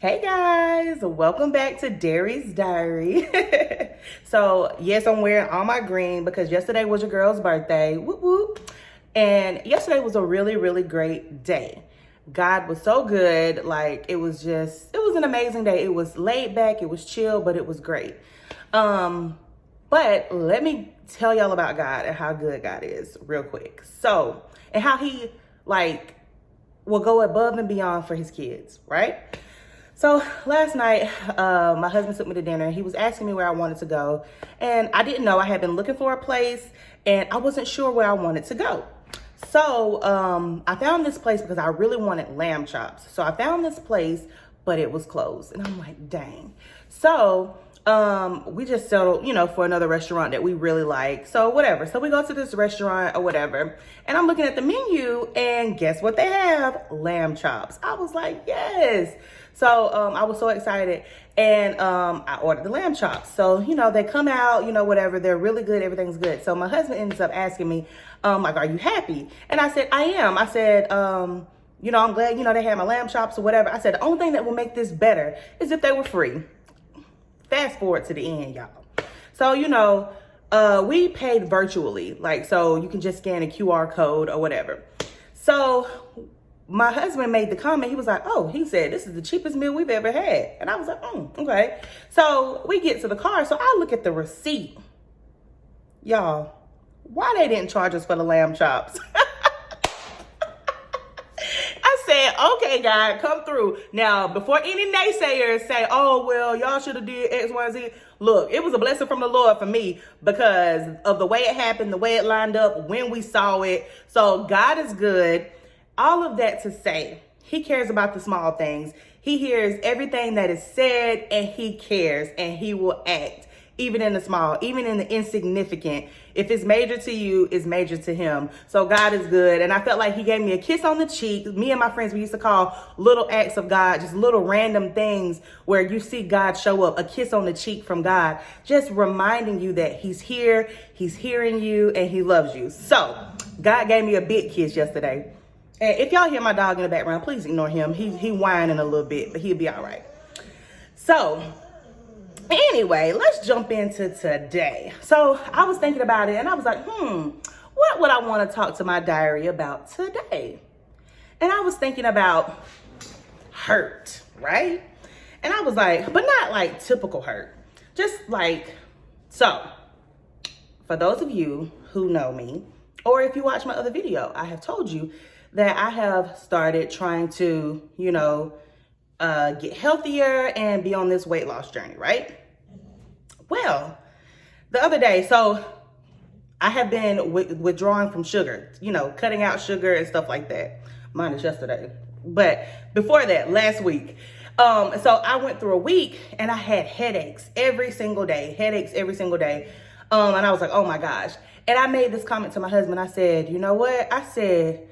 Hey guys, welcome back to Dari's Diary. So yes, I'm wearing all my green because yesterday was your girl's birthday. Whoop whoop. And yesterday was a really, really great day. God was so good. Like it was an amazing day. It was laid back, it was chill, but it was great. But let me tell y'all about God and how good God is real quick. So, and how he will go above and beyond for his kids, right? So last night, my husband took me to dinner. He was asking me where I wanted to go, and I didn't know. I had been looking for a place, and I wasn't sure where I wanted to go. So I found this place because I really wanted lamb chops. So I found this place, but it was closed, and I'm like, dang. So we just settled, for another restaurant that we really like. So whatever. So we go to this restaurant or whatever, and I'm looking at the menu, and guess what they have? Lamb chops. I was like, yes. So I was so excited, and I ordered the lamb chops. So, they come out, whatever. They're really good. Everything's good. So my husband ends up asking me, are you happy? And I said, I am. I said, I'm glad, they had my lamb chops or whatever. I said, the only thing that will make this better is if they were free. Fast forward to the end, y'all. So, we paid virtually. So you can just scan a QR code or whatever. So my husband made the comment. He was like, he said, this is the cheapest meal we've ever had. And I was like, okay. So we get to the car. So I look at the receipt. Y'all, why they didn't charge us for the lamb chops? I said, okay, God, come through. Now, before any naysayers say, y'all should have did X, Y, Z. Look, it was a blessing from the Lord for me because of the way it happened, the way it lined up, when we saw it. So God is good. All of that to say, he cares about the small things. He hears everything that is said, and he cares, and he will act, even in the small, even in the insignificant. If it's major to you, it's major to him. So God is good. And I felt like he gave me a kiss on the cheek. Me and my friends, we used to call little acts of God, just little random things where you see God show up, a kiss on the cheek from God, just reminding you that he's here, he's hearing you, and he loves you. So God gave me a big kiss yesterday. And if y'all hear my dog in the background, please ignore him. He whining a little bit, but he'll be all right. So anyway, let's jump into today. So I was thinking about it, and I was like, what would I want to talk to my diary about today? And I was thinking about hurt, right? And I was like, but not like typical hurt. Just so for those of you who know me, or if you watch my other video, I have told you that I have started trying to, get healthier and be on this weight loss journey, right? Well, the other day, so I have been withdrawing from sugar, cutting out sugar and stuff like that. Mine is yesterday. But before that, last week. So I went through a week and I had headaches every single day. And I was like, oh my gosh. And I made this comment to my husband. I said, you know what? I said,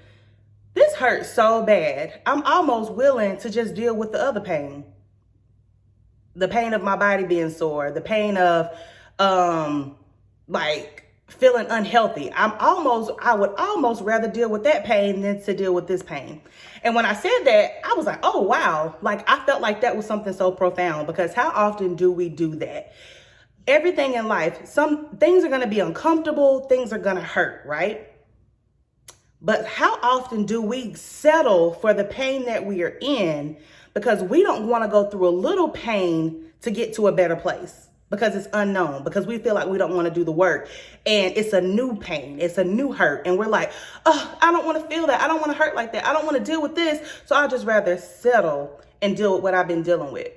this hurts so bad. I'm almost willing to just deal with the other pain. The pain of my body being sore, the pain of feeling unhealthy. I would almost rather deal with that pain than to deal with this pain. And when I said that, I was like, oh wow. I felt like that was something so profound, because how often do we do that? Everything in life, some things are going to be uncomfortable, things are going to hurt, right? But how often do we settle for the pain that we are in because we don't want to go through a little pain to get to a better place, because it's unknown, because we feel like we don't want to do the work, and it's a new pain, it's a new hurt, and we're like, I don't want to feel that, I don't want to hurt like that, I don't want to deal with this, so I'll just rather settle and deal with what I've been dealing with.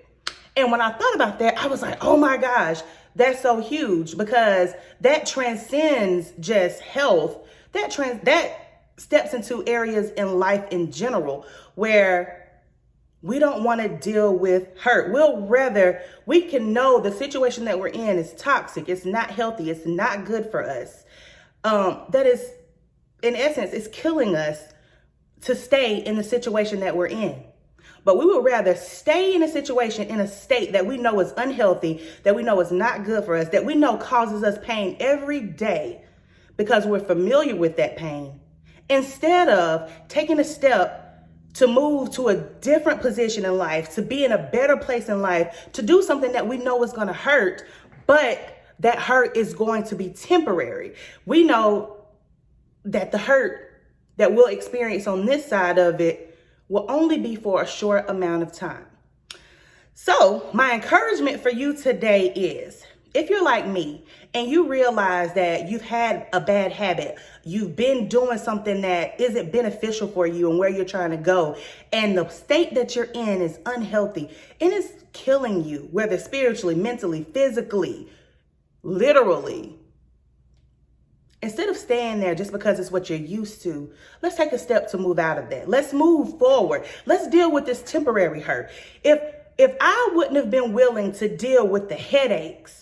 And when I thought about that, I was like, oh my gosh, that's so huge, because that transcends just health. That steps into areas in life in general where we don't want to deal with hurt. We can know the situation that we're in is toxic, it's not healthy, it's not good for us. That is, in essence, it's killing us to stay in the situation that we're in. But we would rather stay in a situation, in a state that we know is unhealthy, that we know is not good for us, that we know causes us pain every day because we're familiar with that pain, instead of taking a step to move to a different position in life, to be in a better place in life, to do something that we know is going to hurt, but that hurt is going to be temporary. We know that the hurt that we'll experience on this side of it will only be for a short amount of time. So my encouragement for you today is, if you're like me and you realize that you've had a bad habit, you've been doing something that isn't beneficial for you and where you're trying to go, and the state that you're in is unhealthy and it's killing you, whether spiritually, mentally, physically, literally, instead of staying there just because it's what you're used to, let's take a step to move out of that. Let's move forward. Let's deal with this temporary hurt. If I wouldn't have been willing to deal with the headaches,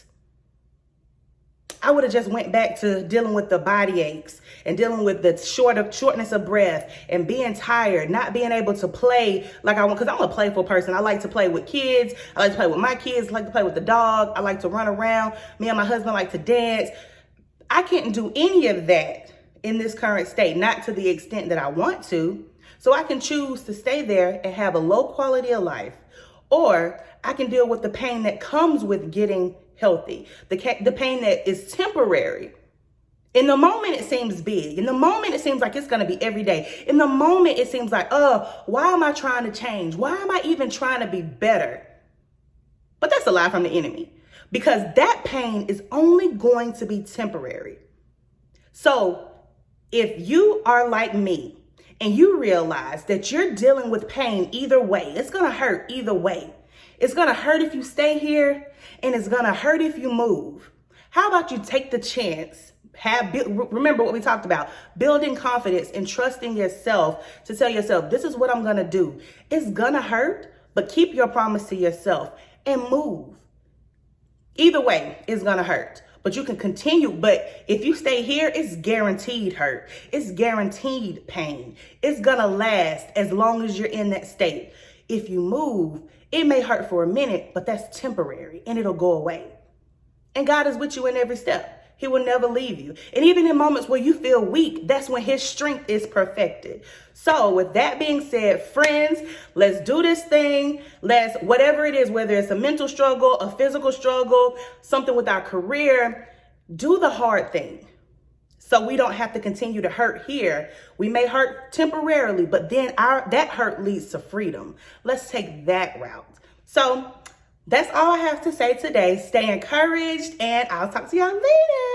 I would have just went back to dealing with the body aches and dealing with the shortness of breath and being tired, not being able to play like I want, because I'm a playful person. I like to play with kids. I like to play with my kids. I like to play with the dog. I like to run around. Me and my husband like to dance. I can't do any of that in this current state, not to the extent that I want to. So I can choose to stay there and have a low quality of life, or I can deal with the pain that comes with getting healthy, the pain that is temporary. In the moment, it seems big. In the moment, it seems like it's going to be every day. In the moment, it seems like, why am I trying to change? Why am I even trying to be better? But that's a lie from the enemy, because that pain is only going to be temporary. So if you are like me and you realize that you're dealing with pain either way, it's going to hurt either way. It's going to hurt if you stay here, and it's going to hurt if you move. How about you take the chance? Remember what we talked about, building confidence and trusting yourself to tell yourself, this is what I'm going to do. It's going to hurt, but keep your promise to yourself and move. Either way, it's going to hurt, but you can continue. But if you stay here, it's guaranteed hurt. It's guaranteed pain. It's going to last as long as you're in that state. If you move, it may hurt for a minute, but that's temporary and it'll go away. And God is with you in every step. He will never leave you. And even in moments where you feel weak, that's when his strength is perfected. So with that being said, friends, let's do this thing. Whatever it is, whether it's a mental struggle, a physical struggle, something with our career, do the hard thing. So we don't have to continue to hurt here. We may hurt temporarily, but then that hurt leads to freedom. Let's take that route. So that's all I have to say today. Stay encouraged, and I'll talk to y'all later.